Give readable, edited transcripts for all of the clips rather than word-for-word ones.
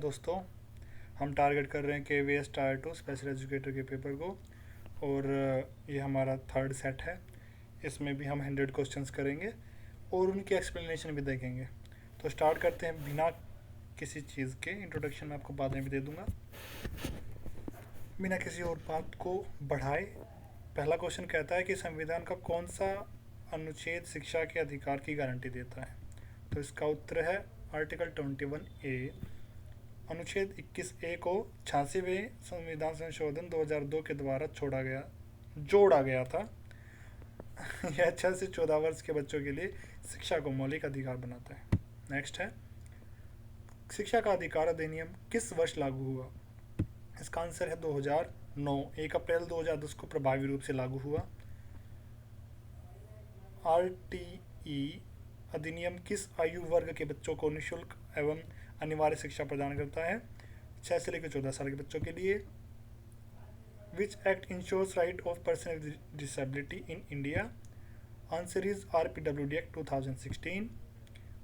दोस्तों, हम टारगेट कर रहे हैं KVS टायर 2 स्पेशल एजुकेटर के पेपर को। और ये हमारा थर्ड सेट है। इसमें भी हम 100 क्वेश्चंस करेंगे और उनकी एक्सप्लेनेशन भी देखेंगे। तो स्टार्ट करते हैं बिना किसी चीज़ के। इंट्रोडक्शन मैं आपको बाद में भी दे दूंगा। बिना किसी और बात को बढ़ाए, पहला क्वेश्चन कहता है कि संविधान का कौन सा अनुच्छेद शिक्षा के अधिकार की गारंटी देता है। तो इसका उत्तर है आर्टिकल 21A। अनुच्छेद 21A को 86वें संविधान संशोधन 2002 के द्वारा जोड़ा गया था। यह 6 से 14 वर्ष के बच्चों के लिए शिक्षा को मौलिक अधिकार बनाता है। नेक्स्ट है, शिक्षा का अधिकार अधिनियम किस वर्ष लागू हुआ। इसका आंसर है 2009। 1 अप्रैल 2010 को प्रभावी रूप से लागू हुआ। RTE अधिनियम किस आयु वर्ग के बच्चों को निःशुल्क एवं अनिवार्य शिक्षा प्रदान करता है। 6 से लेकर 14 साल के बच्चों के लिए। Which act ensures right of person with disability in India. Answer is RPWD act 2016।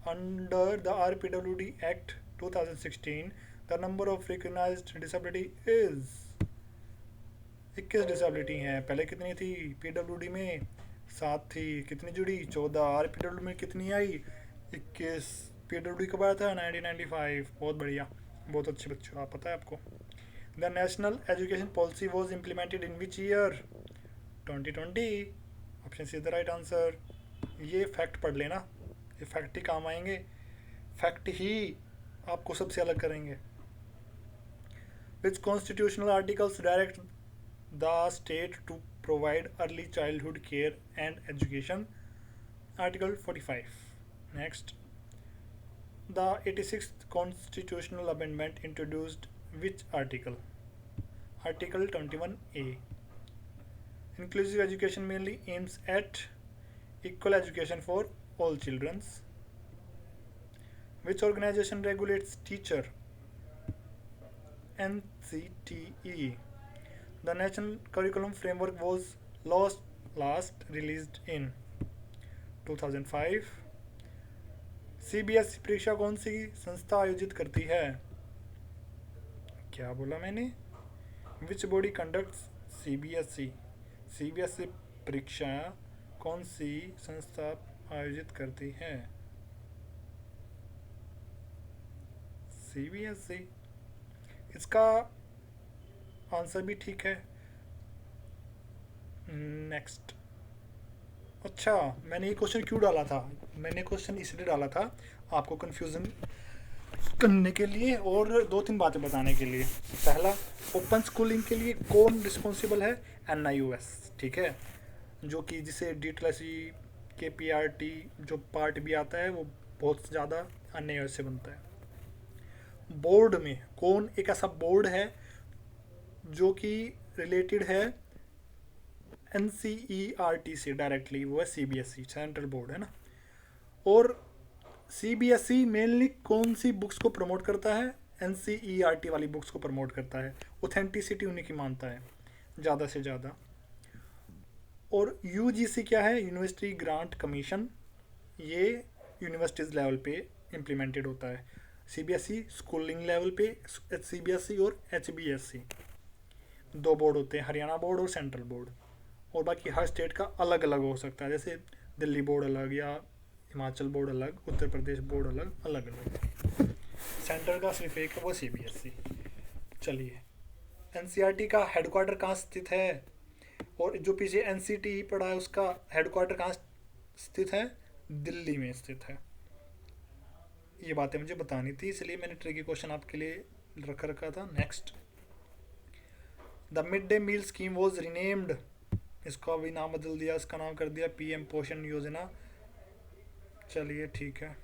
Under the RPWD act 2016 the number of recognised disability is 21 disability हैं। पहले कितनी थी PWD में? 7 थी। कितनी जुड़ी? 14। RPWD में कितनी आई? 21। PWD कब आया था? 1995। बहुत बढ़िया, बहुत अच्छे बच्चों, आप पता है आपको। The national education policy was implemented in which year. 2020। Option C is the right answer. ये फैक्ट पढ़ लेना, ये फैक्ट ही काम आएंगे, फैक्ट ही आपको सबसे अलग करेंगे। Which constitutional articles direct the state to provide early childhood care and education. Article 45. Next, the 86th constitutional amendment introduced which article? Article 21A. Inclusive education mainly aims at equal education for all children. Which organization regulates teacher? NCTE. The National Curriculum Framework was last released in 2005. CBSE परीक्षा कौन सी संस्था आयोजित करती है? क्या बोला मैंने? Which body conducts CBSE? CBSE परीक्षा कौन सी संस्था आयोजित करती है? CBSE। इसका आंसर भी ठीक है। नेक्स्ट। अच्छा, मैंने ये क्वेश्चन क्यों डाला था? मैंने क्वेश्चन इसलिए डाला था आपको कंफ्यूजन करने के लिए और 2-3 बातें बताने के लिए। पहला, ओपन स्कूलिंग के लिए कौन रिस्पॉन्सिबल है? NIOS, ठीक है, जो कि जिसे DTLSE के PRT जो पार्ट भी आता है वो बहुत ज़्यादा NIOS से बनता है। बोर्ड में कौन एक ऐसा बोर्ड है जो कि रिलेटेड है NCERT से डायरेक्टली? वो है CBSE, सेंट्रल बोर्ड है ना। और CBSE मेनली कौन सी बुक्स को प्रमोट करता है? NCERT वाली बुक्स को प्रमोट करता है। ऑथेंटिसिटी उन्हीं की मानता है ज़्यादा से ज़्यादा। और UGC क्या है? University grant commission. ये यूनिवर्सिटीज़ लेवल पे इम्प्लीमेंटेड होता है। CBSE स्कूलिंग लेवल पे CBSE और HBSE 2 बोर्ड होते हैं, हरियाणा बोर्ड और सेंट्रल बोर्ड। और बाकी हर स्टेट का अलग अलग हो सकता है, जैसे दिल्ली बोर्ड अलग या हिमाचल बोर्ड अलग, उत्तर प्रदेश बोर्ड अलग, अलग अलग। सेंटर का सिर्फ एक है, वो CBSE। चलिए, NCERT का हेडक्वार्टर कहाँ स्थित है? और जो पीछे NCTE पड़ा है उसका हेडक्वार्टर कहाँ स्थित है? दिल्ली में स्थित है। ये बातें मुझे बतानी थी, इसलिए मैंने ट्रिकी क्वेश्चन आपके लिए रखा था। Next, the mid day meal scheme was renamed. इसका भी नाम बदल दिया, इसका नाम कर दिया PM पोषण योजना। चलिए ठीक है।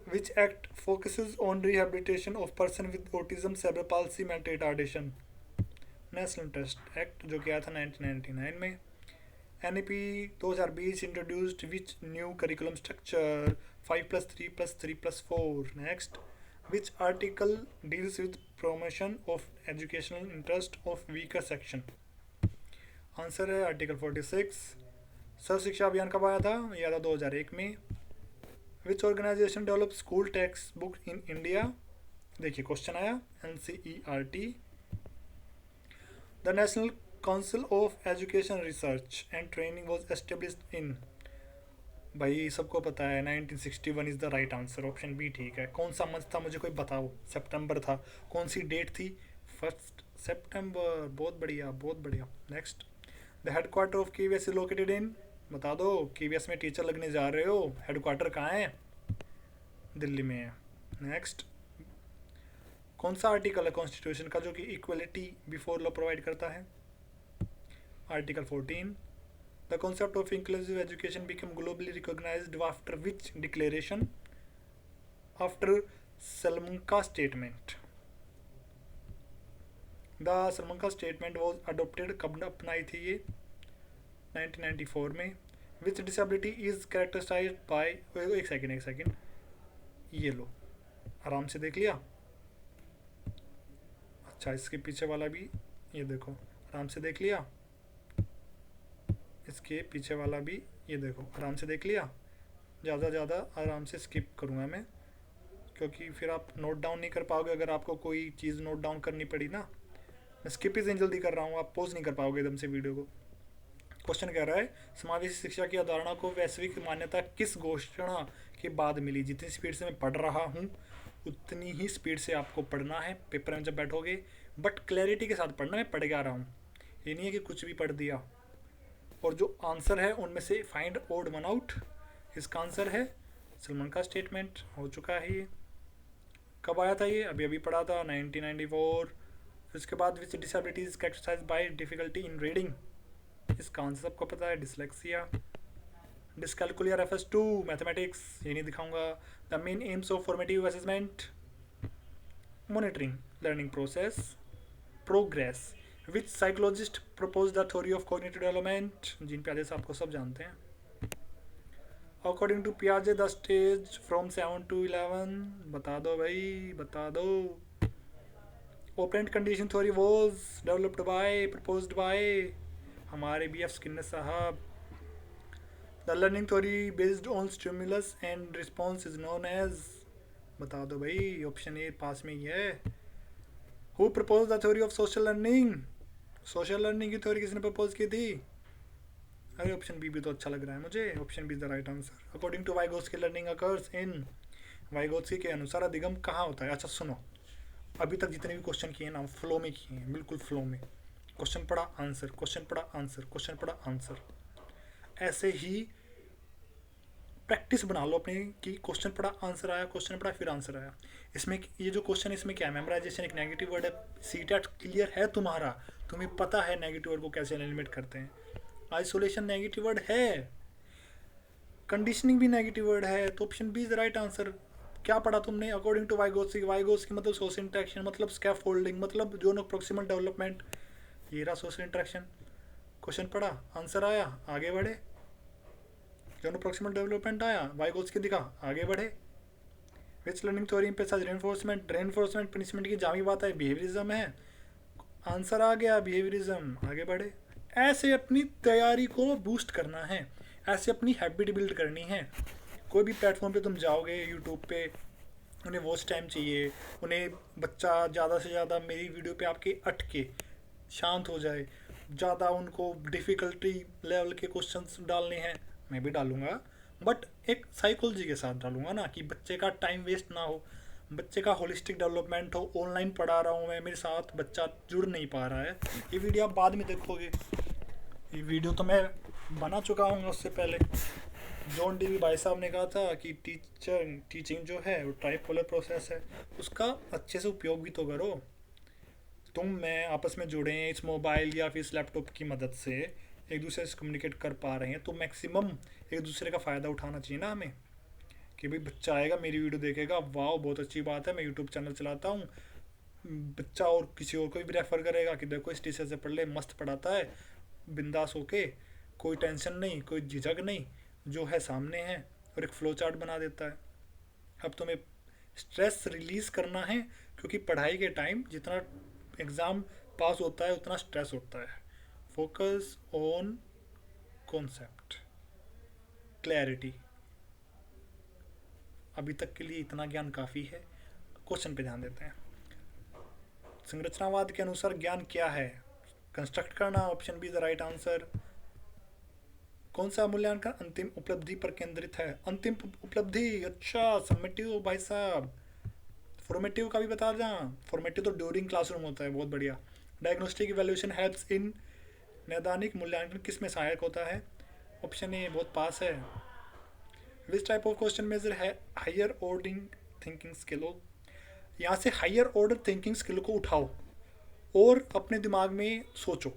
Which act focuses on rehabilitation of person with autism, cerebral palsy, mental retardation. National trust act, जो कि आया था 1999 में। NEP 2020 introduced which new curriculum structure? 5+3+3+4। Next, which article deals with promotion of educational interest of weaker section? Answer है article 46। Sarva Shiksha Abhiyan कब आया था? यह था 2001 में। Which organisation develop school text book in India? देखिए क्वेश्चन आया, NCERT, the national council of education research and training was established in, भाई सबको पता है 1961 is the right answer, option B ठीक है। कौन सा मंथ था मुझे कोई बताओ, सितंबर था। कौन सी डेट थी, 1 सितंबर, बहुत बढ़िया बहुत बढ़िया। Next, the headquarter of KVS is located in, बता दो, KVS में टीचर लगने जा रहे हो, हेडक्वार्टर कहाँ है, दिल्ली में है। नेक्स्ट, कौन सा आर्टिकल है कॉन्स्टिट्यूशन का जो कि इक्वलिटी बिफोर लॉ प्रोवाइड करता है, article 14। The concept of inclusive education became globally recognized after which declaration? After Salamanca Statement. The Salamanca Statement was adopted, कब अपनाई थी ये, 1994 में। Which disability is characterized by, एक सेकेंड, ये लो, आराम से देख लिया। अच्छा, इसके पीछे वाला भी ये देखो, आराम से देख लिया। इसके पीछे वाला भी ये देखो, आराम से देख लिया। ज़्यादा आराम से स्किप करूँगा मैं, क्योंकि फिर आप नोट डाउन नहीं कर पाओगे। अगर आपको कोई चीज़ नोट डाउन करनी पड़ी ना, मैं स्किप ही जल्दी कर रहा हूँ, आप पॉज नहीं कर पाओगे एकदम से वीडियो को। क्वेश्चन कह रहा है, समावेशी शिक्षा की अवधारणा को वैश्विक मान्यता किस घोषणा के बाद मिली। जितनी स्पीड से मैं पढ़ रहा हूँ उतनी ही स्पीड से आपको पढ़ना है पेपर में जब बैठोगे, बट क्लैरिटी के साथ पढ़ना। मैं पढ़ के आ रहा हूँ, ये नहीं है कि कुछ भी पढ़ दिया। और जो आंसर है उनमें से फाइंड ओड वन आउट, इसका आंसर है सलमान का स्टेटमेंट। हो चुका है ये, कब आया था ये, अभी अभी पढ़ा था, 1994। उसके बाद which disabilities characterised by difficulty in reading, इसका आंसर सबको पता है, dyslexia. Dyscalculia refers to mathematics, ये नहीं दिखाऊंगा। The main aims of formative assessment, monitoring learning process progress. Which psychologist propose the theory of cognitive development, Jean पियाजे साहब को सब जानते हैं। अकॉर्डिंग टू पियाजे द स्टेज फ्रॉम 7 to 11, बता दो भाई बता दो। Operant condition theory was developed by, proposed by हमारे BF स्किनर साहब। The learning theory based on stimulus and response is known as, बता दो भाई, ऑप्शन ए पास में ही है। Who propose the theory of social learning, social learning की थ्योरी किसने प्रपोज की थी। अरे ऑप्शन बी भी तो अच्छा लग रहा है मुझे, option B is the right answer. According to Vygotsky learning occurs in, Vygotsky के अनुसार अधिगम कहाँ होता है। अच्छा सुनो, अभी तक जितने भी क्वेश्चन किए ना फ्लो में किए हैं, बिल्कुल फ्लो में, क्वेश्चन पढ़ा आंसर, क्वेश्चन पढ़ा आंसर, क्वेश्चन पढ़ा आंसर, ऐसे ही प्रैक्टिस बना लो अपनी कि क्वेश्चन पढ़ा आंसर आया, क्वेश्चन पढ़ा फिर आंसर आया। इसमें ये जो क्वेश्चन इसमें क्या है, मेमोराइजेशन एक नेगेटिव वर्ड है, सीटेट क्लियर है तुम्हारा, तुम्हें पता है नेगेटिव वर्ड को कैसे एलिमिनेट करते हैं। आइसोलेशन नेगेटिव वर्ड है, कंडीशनिंग भी नेगेटिव वर्ड है, तो option B is the right answer. क्या पढ़ा तुमने, अकॉर्डिंग टू वाइगोत्स्की, वाइगोत्स्की मतलब सोशल इंटरेक्शन, मतलब स्कैफोल्डिंग, मतलब जोन ऑफ प्रोक्सिमल डेवलपमेंट, ये रहा सोशल इंटरेक्शन। क्वेश्चन पढ़ा आंसर आया, आगे बढ़े, जोन ऑफ प्रोक्सिमल डेवलपमेंट आया, वाइगोत्स्की दिखा, आगे बढ़े। Which learning theory emphasize reinforcement, reinforcement punishment की जामी बात है, बिहेवियरिज्म है, आंसर आ गया बिहेवियरिज्म, आगे बढ़े। ऐसे अपनी तैयारी को बूस्ट करना है, ऐसे अपनी हैबिट बिल्ड करनी है। कोई भी प्लेटफॉर्म पे तुम जाओगे, यूट्यूब पे, उन्हें वॉच टाइम चाहिए, उन्हें बच्चा ज़्यादा से ज़्यादा मेरी वीडियो पे आपके अटके शांत हो जाए, ज़्यादा उनको डिफ़िकल्टी लेवल के क्वेश्चंस डालने हैं, मैं भी डालूँगा, बट एक साइकोलॉजी के साथ डालूँगा ना, कि बच्चे का टाइम वेस्ट ना हो, बच्चे का होलिस्टिक डेवलपमेंट हो। ऑनलाइन पढ़ा रहा हूँ मैं, मेरे साथ बच्चा जुड़ नहीं पा रहा है, ये वीडियो आप बाद में देखोगे, ये वीडियो तो मैं बना चुका हूँ उससे पहले। जॉन डीवी भाई साहब ने कहा था कि टीचिंग जो है वो ट्राइपोलर प्रोसेस है, उसका अच्छे से उपयोग भी तो करो। तुम मैं आपस में जुड़े हैं इस मोबाइल या फिर इस लैपटॉप की मदद से, एक दूसरे से कम्युनिकेट कर पा रहे हैं, तो मैक्सिमम एक दूसरे का फ़ायदा उठाना चाहिए ना हमें, कि भाई बच्चा आएगा मेरी वीडियो देखेगा, वाह बहुत अच्छी बात है, मैं यूट्यूब चैनल चलाता हूँ, बच्चा और किसी और को भी रेफ़र करेगा कि देखो इस टीचर से पढ़ ले, मस्त पढ़ाता है, बिंदास होके, कोई टेंशन नहीं, कोई झिझक नहीं, जो है सामने है, और एक फ्लो चार्ट बना देता है। अब तुम्हें स्ट्रेस रिलीज़ करना है, क्योंकि पढ़ाई के टाइम जितना एग्ज़ाम पास होता है उतना स्ट्रेस होता है। Focus on concept, clarity. अभी तक के लिए इतना ज्ञान काफ़ी है। क्वेश्चन पे ध्यान देते हैं। संरचनावाद के अनुसार ज्ञान क्या है? कंस्ट्रक्ट करना, option B the right answer. कौन सा मूल्यांकन अंतिम उपलब्धि पर केंद्रित है? अंतिम उपलब्धि, अच्छा समेटिव भाई साहब। फॉर्मेटिव का भी बता दें, फॉर्मेटिव तो ड्यूरिंग क्लासरूम होता है, बहुत बढ़िया। डायग्नोस्टिक इवैल्यूएशन हेल्प्स इन, नैदानिक मूल्यांकन किस में सहायक होता है? ऑप्शन ए, बहुत पास है। Which type of question measure है हायर ऑर्डरिंग थिंकिंग स्किल? यहाँ से हायर ऑर्डर थिंकिंग स्किल को उठाओ और अपने दिमाग में सोचो।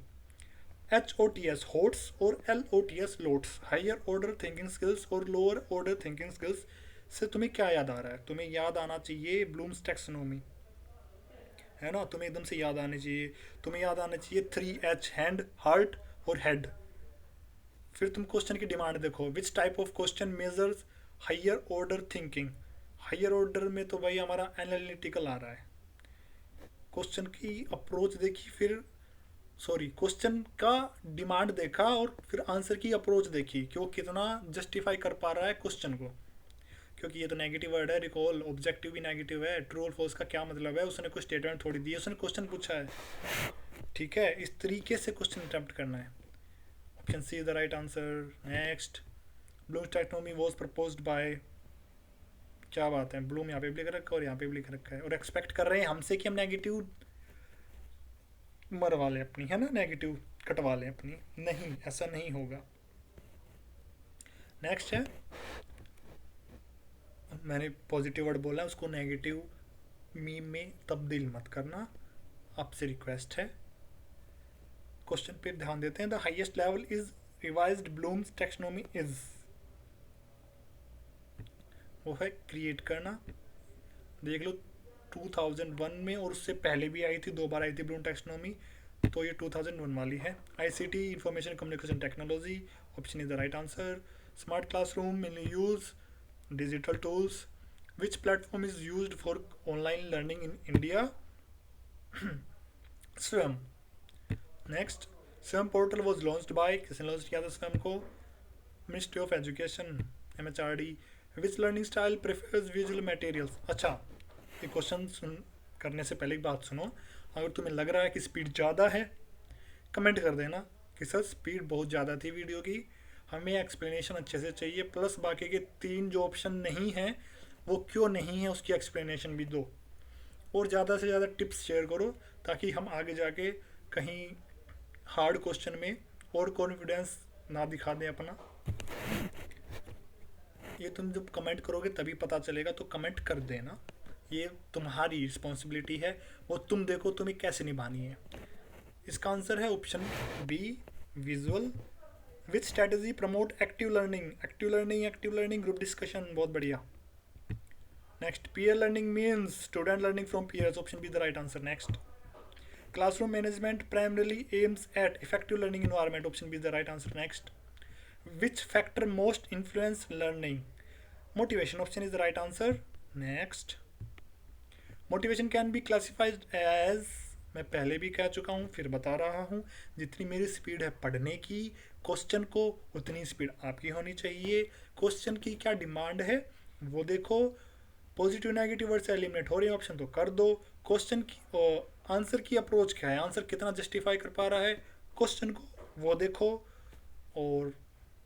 HOTS होट्स और LOTS LOTS, higher order thinking skills और लोअर ऑर्डर थिंकिंग स्किल्स से तुम्हें क्या याद आ रहा है? तुम्हें याद आना चाहिए ब्लूम्स टैक्सोनॉमी, है ना, तुम्हें एकदम से याद आनी चाहिए। तुम्हें याद आना चाहिए 3H, हैंड, हार्ट और हेड। फिर तुम क्वेश्चन की डिमांड देखो, which type of question measures higher order thinking? Higher order में तो भाई हमारा एनालिटिकल आ रहा है। क्वेश्चन की अप्रोच देखी, फिर सॉरी क्वेश्चन का डिमांड देखा और फिर आंसर की अप्रोच देखी कि वो कितना जस्टिफाई कर पा रहा है क्वेश्चन को। क्योंकि ये तो नेगेटिव वर्ड है, रिकॉल, ऑब्जेक्टिव भी नेगेटिव है, ट्रू और फॉल्स का क्या मतलब है? उसने कोई स्टेटमेंट थोड़ी दी है, उसने क्वेश्चन पूछा है। ठीक है, इस तरीके से क्वेश्चन अटेम्प्ट करना है। Option C is the right answer. Next, Bloom's taxonomy was proposed by, क्या बात है, ब्लूम यहाँ पे भी लिख रखा है और यहाँ पे भी लिख रखा है, और एक्सपेक्ट कर रहे हैं हमसे कि हम नेगेटिव मरवा लें अपनी, है ना, नेगेटिव कटवा लें अपनी। नहीं, ऐसा नहीं होगा। नेक्स्ट है, मैंने पॉजिटिव वर्ड बोला, उसको नेगेटिव मीम में तब्दील मत करना, आपसे रिक्वेस्ट है। क्वेश्चन पे ध्यान देते हैं। The highest level is revised Bloom's taxonomy is, वो है क्रिएट करना। देख लो 2001 में, और उससे पहले भी आई थी, 2 बार आई थी ब्लूम टैक्सोनॉमी, तो ये 2001 वाली है। ICT, information communication technology, option is the right answer. Smart classroom, mainly use digital tools. Which platform is used for online learning in India? स्वयं। नेक्स्ट, स्वयं पोर्टल वॉज लॉन्च्ड बाय, किसने launch किया था स्वयं को? Ministry of education, MHRD। Which learning style prefers visual materials? अच्छा, ये question करने से पहले एक बात सुनो, अगर तुम्हें लग रहा है कि स्पीड ज़्यादा है, कमेंट कर देना कि सर स्पीड बहुत ज़्यादा थी वीडियो की, हमें एक्सप्लेनेशन अच्छे से चाहिए, प्लस बाकी के 3 जो ऑप्शन नहीं हैं वो क्यों नहीं है उसकी एक्सप्लेनेशन भी दो, और ज़्यादा से ज़्यादा टिप्स शेयर करो ताकि हम आगे जाके कहीं हार्ड क्वेश्चन में और कॉन्फिडेंस ना दिखा दें अपना। ये तुम जब कमेंट करोगे तभी पता चलेगा, तो कमेंट कर देना, ये तुम्हारी रिस्पॉन्सिबिलिटी है, वो तुम देखो तुम्हें कैसे निभानी है। इसका आंसर है option B, visual. Which strategy promote active learning? Active learning group discussion, बहुत बढ़िया। Next, peer learning means student learning from peers, option B the right answer. Next, classroom management primarily aims at effective learning environment, option B the right answer. Next, which factor most influence learning? Motivation, option is the right answer. Next, motivation can be classified as, मैं पहले भी कह चुका हूँ फिर बता रहा हूँ, जितनी मेरी स्पीड है पढ़ने की क्वेश्चन को उतनी स्पीड आपकी होनी चाहिए। क्वेश्चन की क्या डिमांड है वो देखो, पॉजिटिव नेगेटिव वर्ड से एलिमिनेट हो रहे हैं ऑप्शन तो कर दो। क्वेश्चन की आंसर की अप्रोच क्या है, आंसर कितना जस्टिफाई कर पा रहा है क्वेश्चन को, वो देखो, और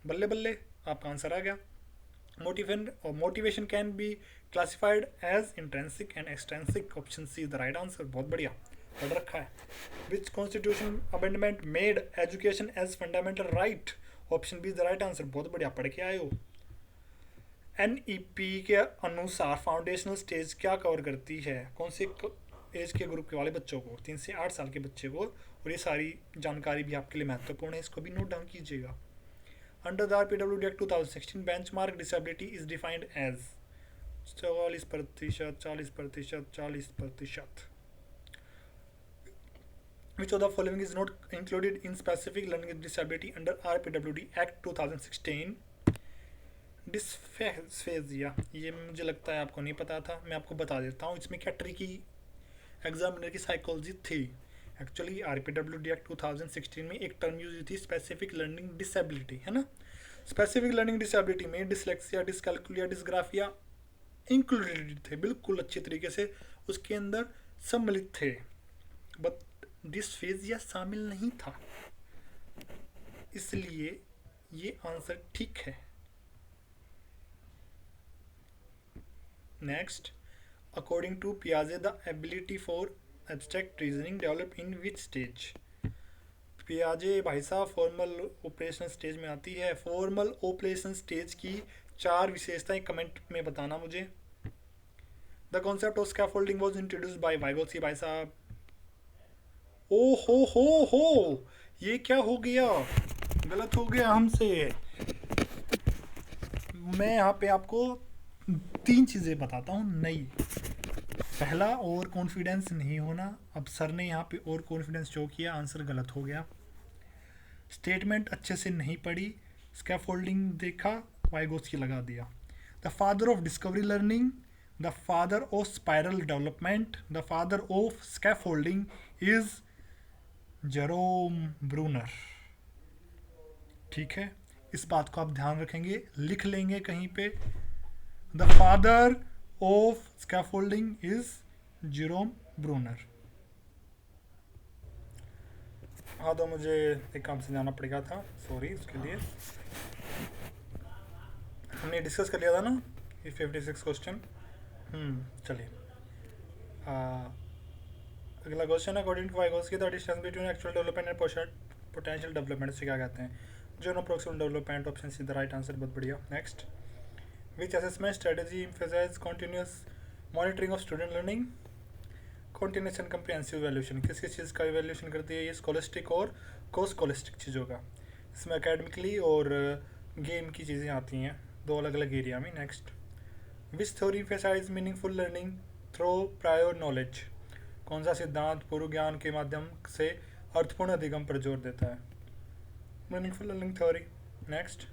बल्ले बल्ले आपका आंसर आ गया। Motivation can be classified as intrinsic and extrinsic, option C is the right answer, बहुत बढ़िया पढ़ रखा है। Which constitution amendment made education as fundamental right, option B is the right answer, बहुत बढ़िया पढ़ के आए हो। NEP के अनुसार फाउंडेशनल स्टेज क्या कवर करती है? कौन से एज के ग्रुप के वाले बच्चों को? 3 से 8 साल के बच्चे को, और ये सारी जानकारी भी आपके लिए महत्वपूर्ण है, इसको भी नोट डाउन कीजिएगा। Under the RPWD Act 2016, benchmark disability is defined as 40%, 40%, 40%. Which of the following is not included in specific learning disability under RPWD Act 2016? Dysphagia, ये मुझे लगता है आपको नहीं पता था, मैं आपको बता देता हूँ इसमें क्या ट्रिकी एग्जामिनर की साइकोलॉजी थी। एक्चुअली RPWD Act 2016 में एक टर्म यूज हुई थी, स्पेसिफिक लर्निंग डिसेबिलिटी, है ना। स्पेसिफिक लर्निंग डिसेबिलिटी में डिसलेक्सिया, डिसकैलकुलिया, डिसग्राफिया इंक्लूडेड थे बिल्कुल अच्छे तरीके से, उसके अंदर सम्मिलित थे, बट डिस्फेजिया शामिल नहीं था, इसलिए ये आंसर ठीक है। नेक्स्ट, अकॉर्डिंग टू पियाजे the ability for abstract reasoning develop in which stage? पियाजे भाई साहब फॉर्मल ऑपरेशन स्टेज में आती है। फॉर्मल ऑपरेशन स्टेज की 4 विशेषताएं कमेंट में बताना मुझे। The concept of scaffolding was introduced by Vygotsky भाई साहब। ओ हो, ये क्या हो गया, गलत हो गया हमसे। मैं यहाँ पे आपको 3 चीज़ें बताता हूँ नई। पहला, ओवर कॉन्फिडेंस नहीं होना। अब सर ने यहाँ पे ओवर कॉन्फिडेंस शो किया, आंसर गलत हो गया। स्टेटमेंट अच्छे से नहीं पढ़ी, स्कैफोल्डिंग देखा, वाइगोत्स्की लगा दिया। The father of discovery learning, the father of spiral development, the father of scaffolding is Jerome Bruner. ठीक है, इस बात को आप ध्यान रखेंगे, लिख लेंगे कहीं पे। The father of scaffolding is Jerome Bruner. हाँ, तो मुझे एक काम से जाना पड़ेगा था, सॉरी उसके लिए। हमने डिस्कस कर लिया था ना ये 56 क्वेश्चन। चलिए, अगला question, according to Vygotsky the distance between actual development and potential development से क्या कहते हैं? Zone of proximal development, option C the right answer, बहुत बढ़िया। Next, which assessment strategy emphasise continuous monitoring of student learning? Continuous and comprehensive evaluation, किस किस चीज़ का evaluation करती है? ये स्कॉलिस्टिक और को स्कॉलिस्टिक चीज़ों का। इसमें एकेडमिकली और गेम की चीज़ें आती हैं, 2 अलग अलग एरिया में। Next, which theory emphasise meaningful learning through prior knowledge? कौन सा सिद्धांत पूर्व ज्ञान के माध्यम से अर्थपूर्ण अधिगम पर जोर देता है? Meaningful learning theory. Next,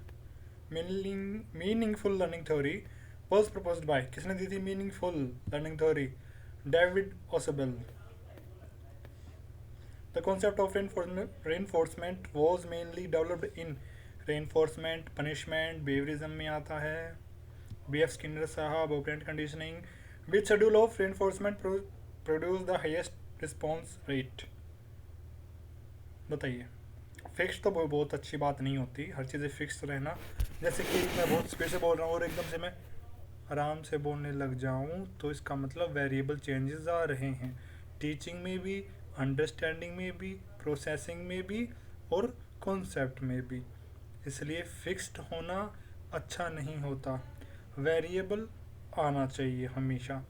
meaningful learning theory was proposed by, किसने दी थी meaningful learning theory? David Ausubel. The concept of reinforcement was mainly developed in reinforcement, punishment, behaviorism में आता है। B.F. स्किनर साहब, operant conditioning. Which schedule of reinforcement produce the highest response rate? बताइए। Fix तो बहुत अच्छी बात नहीं होती, हर चीज़ें फिक्स रहना। जैसे कि मैं बहुत स्पीड से बोल रहा हूँ और एकदम से मैं आराम से बोलने लग जाऊँ, तो इसका मतलब वेरिएबल चेंजेस आ रहे हैं, टीचिंग में भी, अंडरस्टैंडिंग में भी, प्रोसेसिंग में भी और कॉन्सेप्ट में भी। इसलिए फिक्स्ड होना अच्छा नहीं होता, वेरिएबल आना चाहिए हमेशा,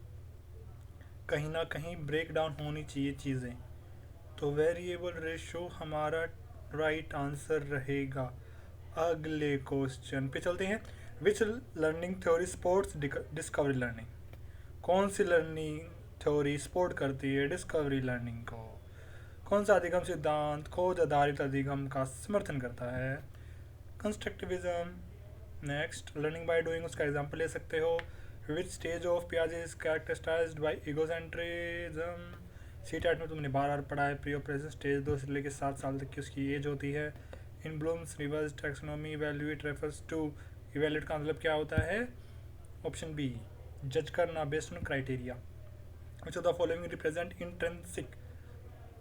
कहीं ना कहीं ब्रेक डाउन होनी चाहिए चीज़ें। तो वेरिएबल रेशो हमारा राइट आंसर रहेगा। अगले क्वेश्चन पे चलते हैं। Which learning theory supports discovery learning? कौन सी लर्निंग थ्योरी सपोर्ट करती है डिस्कवरी लर्निंग को? कौन सा अधिगम सिद्धांत खोज आधारित अधिगम का समर्थन करता है? Constructivism. Next, learning by doing, उसका एग्जांपल ले सकते हो। विच स्टेज ऑफ पियाजे is characterized by egocentrism? CTET में तुमने बार पढ़ा है, प्री ऑपरेशन स्टेज 2 से लेकर 7 साल तक की उसकी एज होती है। In Bloom's revised taxonomy evaluate refers to, evaluate का मतलब क्या होता है? ऑप्शन बी, जज करना based on criteria. Which of the following represent intrinsic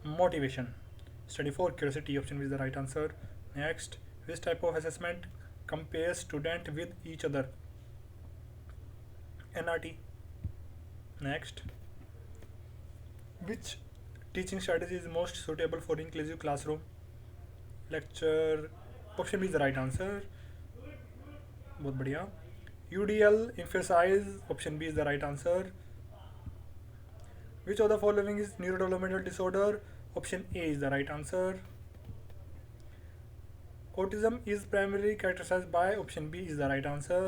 motivation? Study for curiosity, option B is the right answer. Next, which type of assessment compare student with each other? NRT। नेक्स्ट, which teaching strategy is most suitable for inclusive classroom? Lecture, option B is the right answer, बहुत बढ़िया। UDL emphasize, option B is the right answer. Which of the following is neurodevelopmental disorder? Option A is the right answer. Autism is primarily characterized by, option B is the right answer.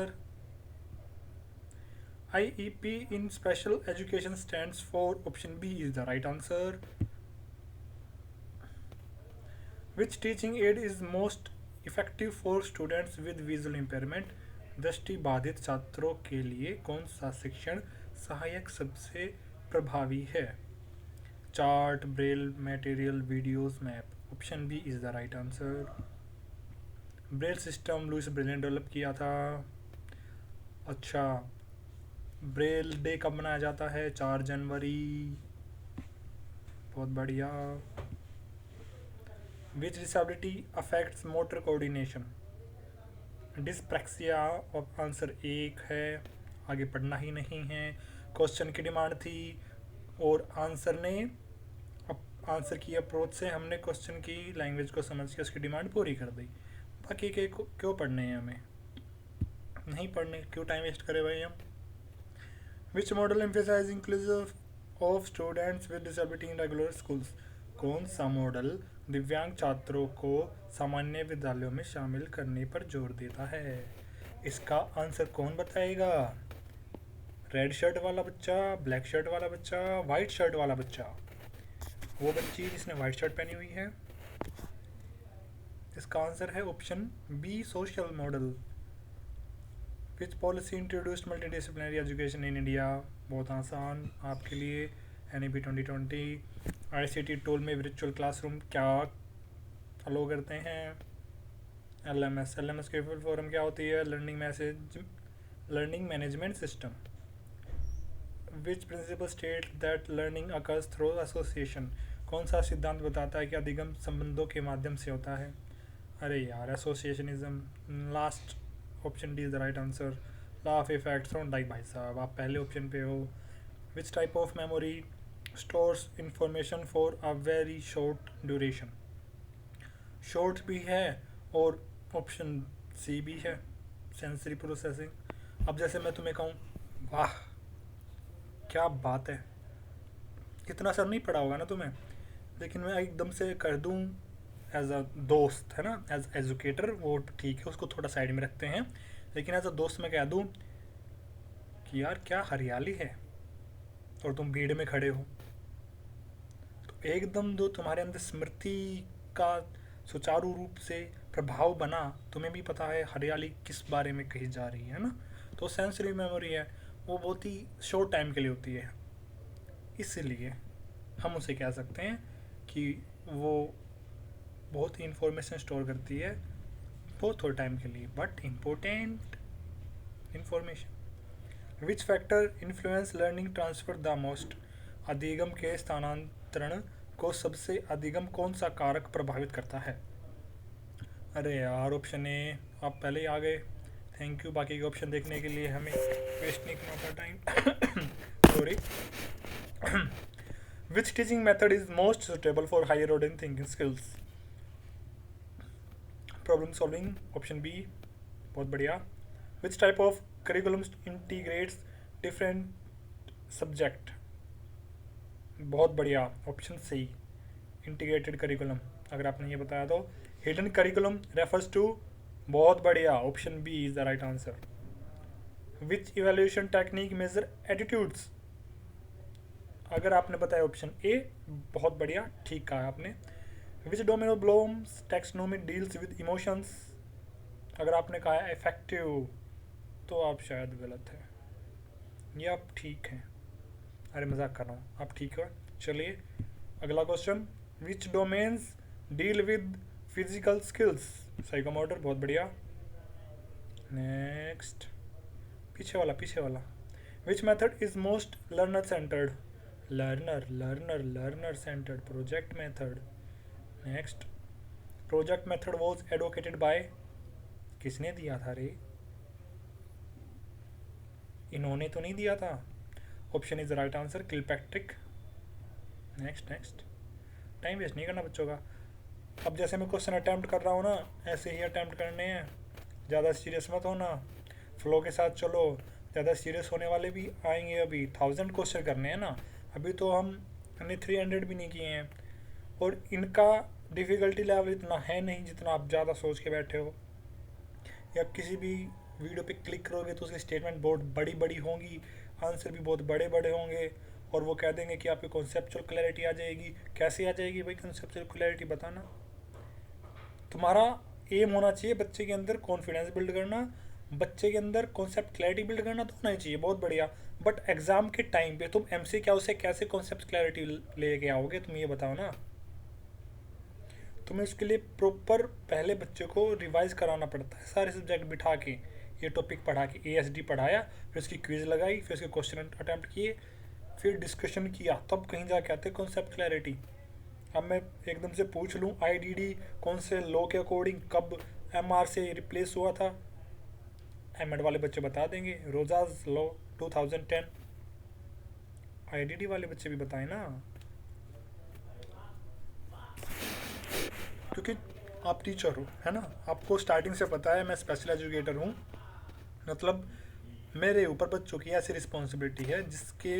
IEP in special education stands for, option B is the right answer. Which teaching aid is most effective for students with visual impairment? दृष्टि बाधित छात्रों के लिए कौन सा शिक्षण सहायक सबसे प्रभावी है? Chart, braille material, videos, map, option B is the right answer. Braille system Louis Braille ने डेवलप किया था। अच्छा, ब्रेल डे कब मनाया जाता है? 4 जनवरी। बहुत बढ़िया। Which disability affects motor coordination? Dyspraxia. Answer 1 है, आगे पढ़ना ही नहीं है। क्वेश्चन की डिमांड थी और आंसर ने आंसर की अप्रोच से हमने क्वेश्चन की लैंग्वेज को समझ के उसकी डिमांड पूरी कर दी। बाकी के क्यों पढ़ने हैं हमें? नहीं पढ़ने, क्यों टाइम वेस्ट करें भाई हम। Which model emphasise inclusive of students with disability in regular schools? कौन सा मॉडल दिव्यांग छात्रों को सामान्य विद्यालयों में शामिल करने पर जोर देता है? इसका आंसर कौन बताएगा? रेड शर्ट वाला बच्चा, ब्लैक शर्ट वाला बच्चा, वाइट शर्ट वाला बच्चा? वो बच्ची जिसने वाइट शर्ट पहनी हुई है। इसका आंसर है option B, social model. Which policy introduced multidisciplinary education in India? बहुत आसान आपके लिए, NEP 2020। ICT टूल में वर्चुअल क्लासरूम क्या अलो करते हैं? LMS की फुल फॉर्म क्या होती है? Learning management system. Which principle state that learning occurs through association? कौन सा सिद्धांत बताता है कि अधिगम संबंधों के माध्यम से होता है? अरे यार, associationism. Last option D is the right answer. Law of effect Thorndike. भाई साहब आप पहले ऑप्शन पे हो। Which type of memory stores information for a very short duration? Short भी है और ऑप्शन सी भी है, सेंसरी प्रोसेसिंग। अब जैसे मैं तुम्हें कहूँ, वाह क्या बात है, इतना असर नहीं पड़ा होगा ना तुम्हें, लेकिन मैं एकदम से कर दूँ एज अ दोस्त, है ना, एज एजुकेटर वो ठीक है, उसको थोड़ा साइड में रखते हैं, लेकिन एज अ दोस्त मैं कह दूँ कि यार क्या हरियाली है और तुम भीड़ में खड़े हो, तो एकदम जो तुम्हारे अंदर स्मृति का सुचारू रूप से प्रभाव बना, तुम्हें भी पता है हरियाली किस बारे में कही जा रही है ना, तो सेंसरी मेमोरी है वो बहुत ही शॉर्ट टाइम के लिए होती है, इसलिए हम उसे कह सकते हैं कि वो बहुत ही इंफॉर्मेशन स्टोर करती है बहुत थोड़े टाइम के लिए, but important information. Which factor influence learning transfer the most? अधिगम के स्थानांतरण को सबसे अधिगम कौन सा कारक प्रभावित करता है? अरे यार ऑप्शन ए, आप पहले ही आ गए, थैंक यू बाकी के ऑप्शन देखने के लिए, हमें वेस्ट नहीं करना पड़ा time. Sorry. Which teaching method is most suitable for higher order thinking skills? Problem solving, option B. बहुत बढ़िया। Which type of curriculum integrates different subject? बहुत बढ़िया, ऑप्शन सी, इंटीग्रेटेड करिकुलम। अगर आपने ये बताया तो हिडन करिकुलम रेफर्स टू, बहुत बढ़िया, option B is the right answer. Which evaluation technique measure attitudes? अगर आपने बताया ऑप्शन ए, बहुत बढ़िया, ठीक कहा आपने। Which domain of Bloom's taxonomy deals with emotions? अगर आपने कहा है इफेक्टिव, तो आप शायद गलत है, ये आप ठीक हैं। अरे मजाक कर रहा हूँ, आप ठीक हो। चलिए अगला question. Which domains deal with physical skills? Psychomotor, बहुत बढ़िया। नेक्स्ट, पीछे वाला। Which method is most learner centred? Learner centred project method. Next, project method was advocated by, किसने दिया था रे? इन्होंने तो नहीं दिया था। Option is the right answer, Kilpatrick. Next, time waste नहीं करना बच्चों का। अब जैसे मैं क्वेश्चन अटैम्प्ट कर रहा हूँ ना, ऐसे ही अटैम्प्ट करने हैं, ज़्यादा सीरियस मत होना, फ्लो के साथ चलो। ज़्यादा सीरियस होने वाले भी आएंगे, अभी 1000 क्वेश्चन करने हैं ना, अभी तो हमने 300 भी नहीं किए हैं, और इनका डिफ़िकल्टी लेवल इतना है नहीं जितना आप ज़्यादा सोच के बैठे हो। या किसी भी वीडियो पे क्लिक करोगे तो उसकी स्टेटमेंट बहुत बड़ी होंगी, आंसर भी बहुत बड़े होंगे, और वो कह देंगे कि आपकी कॉन्सेप्चुअल क्लैरिटी आ जाएगी। कैसे आ जाएगी भाई कॉन्सेप्चुअल क्लैरिटी, बताना। तुम्हारा एम होना चाहिए बच्चे के अंदर कॉन्फिडेंस बिल्ड करना, बच्चे के अंदर कॉन्सेप्ट क्लैरिटी बिल्ड करना, तो होना ही चाहिए, बहुत बढ़िया। बट एग्जाम के टाइम पे तुम MCQ से कैसे कॉन्सेप्ट क्लैरिटी लेके आओगे, तुम ये बताओ ना। तुम्हें इसके लिए प्रॉपर पहले बच्चे को रिवाइज कराना पड़ता है सारे सब्जेक्ट बिठा के, ये टॉपिक पढ़ा के ASD पढ़ाया, फिर उसकी क्विज लगाई, फिर उसके क्वेश्चन अटैम्प्ट किए, फिर डिस्कशन किया, तब कहीं जाके आते कॉन्सेप्ट क्लैरिटी। अब मैं एकदम से पूछ लूँ IDD कौन से लॉ के अकॉर्डिंग कब MR से रिप्लेस हुआ था, एमएड वाले बच्चे बता देंगे, रोजाज लॉ 2010। IDD वाले बच्चे भी बताएं ना, क्योंकि आप टीचर हो, है ना, आपको स्टार्टिंग से पता है मैं स्पेशल एजुकेटर हूँ, मतलब मेरे ऊपर बच्चों की ऐसी रिस्पॉन्सिबिलिटी है जिसके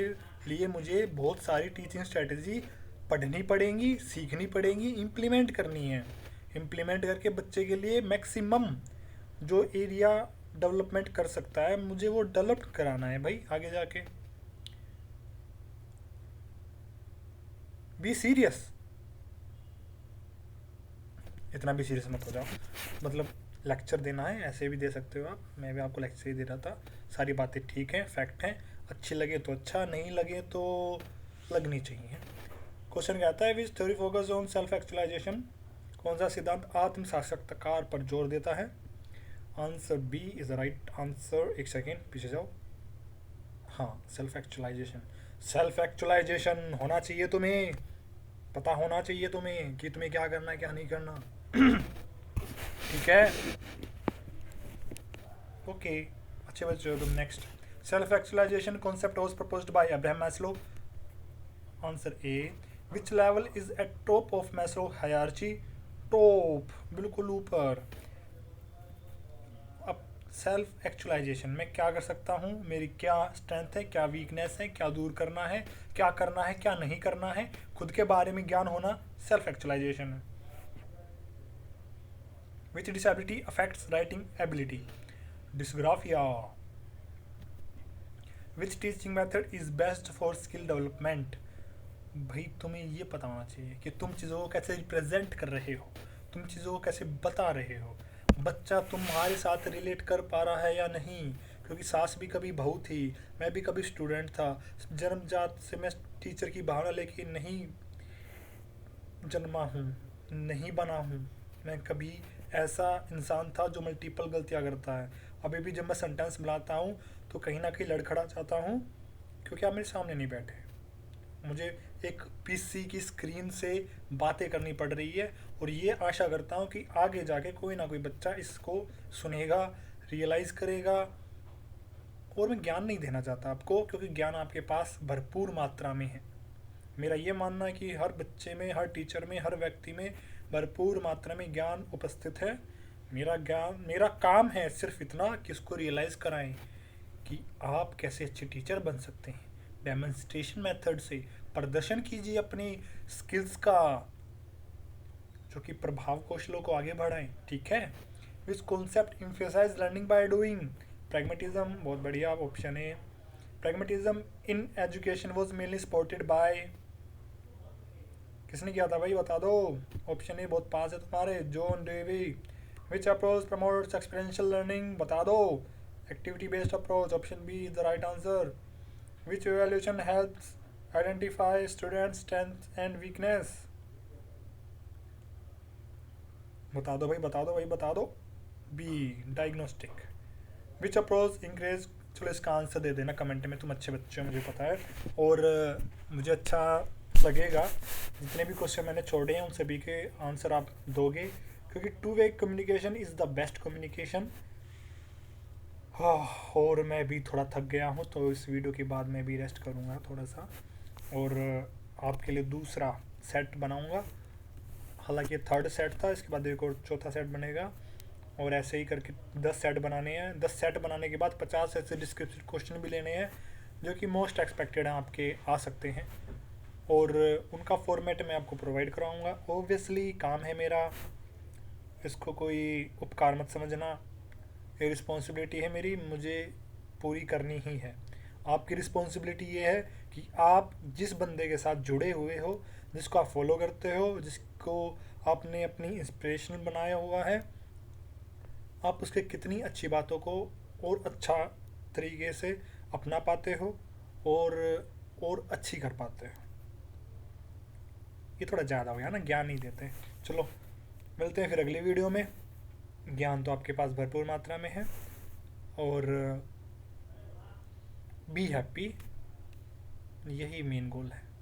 लिए मुझे बहुत सारी टीचिंग स्ट्रेटजी पढ़नी पड़ेंगी, सीखनी पड़ेंगी, इम्प्लीमेंट करनी है। इम्प्लीमेंट करके बच्चे के लिए मैक्सिमम जो एरिया डेवलपमेंट कर सकता है मुझे वो डेवलप कराना है भाई आगे जाके। बी सीरियस, इतना भी सीरियस मत हो जाओ, मतलब लेक्चर देना है ऐसे भी दे सकते हो आप, मैं भी आपको लेक्चर ही दे रहा था। सारी बातें ठीक हैं, फैक्ट हैं, अच्छी लगे तो अच्छा, नहीं लगे तो लगनी चाहिए। क्वेश्चन कहता है which theory focus on self actualisation, कौन सा सिद्धांत आत्म साक्षात्कार पर जोर देता है। Answer B is the right answer. एक सेकेंड पीछे जाओ, हाँ सेल्फ एक्चुअलाइजेशन। सेल्फ एक्चुअलाइजेशन होना चाहिए तुम्हें, पता होना चाहिए तुम्हें कि तुम्हें क्या करना है क्या नहीं करना। ठीक है, ओके, अच्छे बच्चे हो तुम। Next, self actualization concept was proposed by Abraham Maslow. Answer A, which level is at top of Maslow hierarchy. Top, बिल्कुल ऊपर। अब सेल्फ एक्चुअलाइजेशन में क्या कर सकता हूँ, मेरी क्या स्ट्रेंथ है, क्या वीकनेस है, क्या दूर करना है, क्या करना है क्या नहीं करना है, खुद के बारे में ज्ञान होना सेल्फ एक्चुअलाइजेशन है। Which disability affects writing ability. Dysgraphia. Which teaching method is best for skill development. भाई तुम्हें ये पता होना चाहिए कि तुम चीज़ों को कैसे रिप्रेजेंट कर रहे हो, तुम चीज़ों को कैसे बता रहे हो, बच्चा तुम्हारे साथ रिलेट कर पा रहा है या नहीं। क्योंकि सास भी कभी बहू थी, मैं भी कभी स्टूडेंट था, जन्मजात से मैं टीचर की भावना लेके नहीं जन्मा हूँ, नहीं बना हूँ। मैं कभी ऐसा इंसान था जो मल्टीपल गलतियाँ करता है। अभी भी जब मैं सेंटेंस मिलाता हूँ तो कहीं ना कहीं लड़खड़ा जाता हूँ, क्योंकि आप मेरे सामने नहीं बैठे, मुझे एक PC की स्क्रीन से बातें करनी पड़ रही है। और ये आशा करता हूँ कि आगे जाके कोई ना कोई बच्चा इसको सुनेगा, रियलाइज़ करेगा। और मैं ज्ञान नहीं देना चाहता आपको, क्योंकि ज्ञान आपके पास भरपूर मात्रा में है। मेरा ये मानना है कि हर बच्चे में, हर टीचर में, हर व्यक्ति में भरपूर मात्रा में ज्ञान उपस्थित है। मेरा काम है सिर्फ इतना कि उसको रियलाइज़ कराएं कि आप कैसे अच्छे टीचर बन सकते हैं। डेमोन्स्ट्रेशन मेथड से प्रदर्शन कीजिए अपनी स्किल्स का, जो कि प्रभाव कौशलों को आगे बढ़ाएं। ठीक है, which concept emphasise learning by doing. Pragmatism, बहुत बढ़िया, option A. Pragmatism in education was mainly supported by, किसने किया था भाई बता दो। ऑप्शन ए बहुत पास है तुम्हारे, John Dewey. Which approach promotes experiential learning, बता दो। Activity based approach, option B is the right answer. विच evaluation helps identify students strength and weakness, बता दो भाई बता दो भाई बता दो। B, diagnostic. Which approach increase, चलो इसका आंसर दे देना कमेंट में, तुम अच्छे बच्चे हो मुझे पता है। और मुझे अच्छा लगेगा जितने भी क्वेश्चन मैंने छोड़े हैं उन सभी के आंसर आप दोगे, क्योंकि two way communication is the best communication. हाँ, और मैं भी थोड़ा थक गया हूँ, तो इस वीडियो के बाद मैं भी रेस्ट करूँगा थोड़ा सा, और आपके लिए दूसरा सेट बनाऊँगा। हालांकि ये थर्ड सेट था, इसके बाद एक और चौथा सेट बनेगा, और ऐसे ही करके 10 सेट बनाने हैं। 10 सेट बनाने के बाद 50 ऐसे डिस्क्रिप्टिव क्वेश्चन भी लेने हैं जो कि मोस्ट एक्सपेक्टेड हैं, आपके आ सकते हैं, और उनका फॉर्मेट मैं आपको प्रोवाइड कराऊँगा। ओबियसली काम है मेरा, इसको कोई उपकार मत समझना, ये रिस्पॉन्सिबिलिटी है मेरी, मुझे पूरी करनी ही है। आपकी रिस्पॉन्सिबिलिटी ये है कि आप जिस बंदे के साथ जुड़े हुए हो, जिसको आप फॉलो करते हो, जिसको आपने अपनी इंस्पिरेशन बनाया हुआ है, आप उसके कितनी अच्छी बातों को और अच्छा तरीके से अपना पाते हो और अच्छी कर पाते हो। ये थोड़ा ज़्यादा हो गया ना, ज्ञान नहीं देते। चलो मिलते हैं फिर अगली वीडियो में। ज्ञान तो आपके पास भरपूर मात्रा में है, और बी हैप्पी, यही मेन गोल है।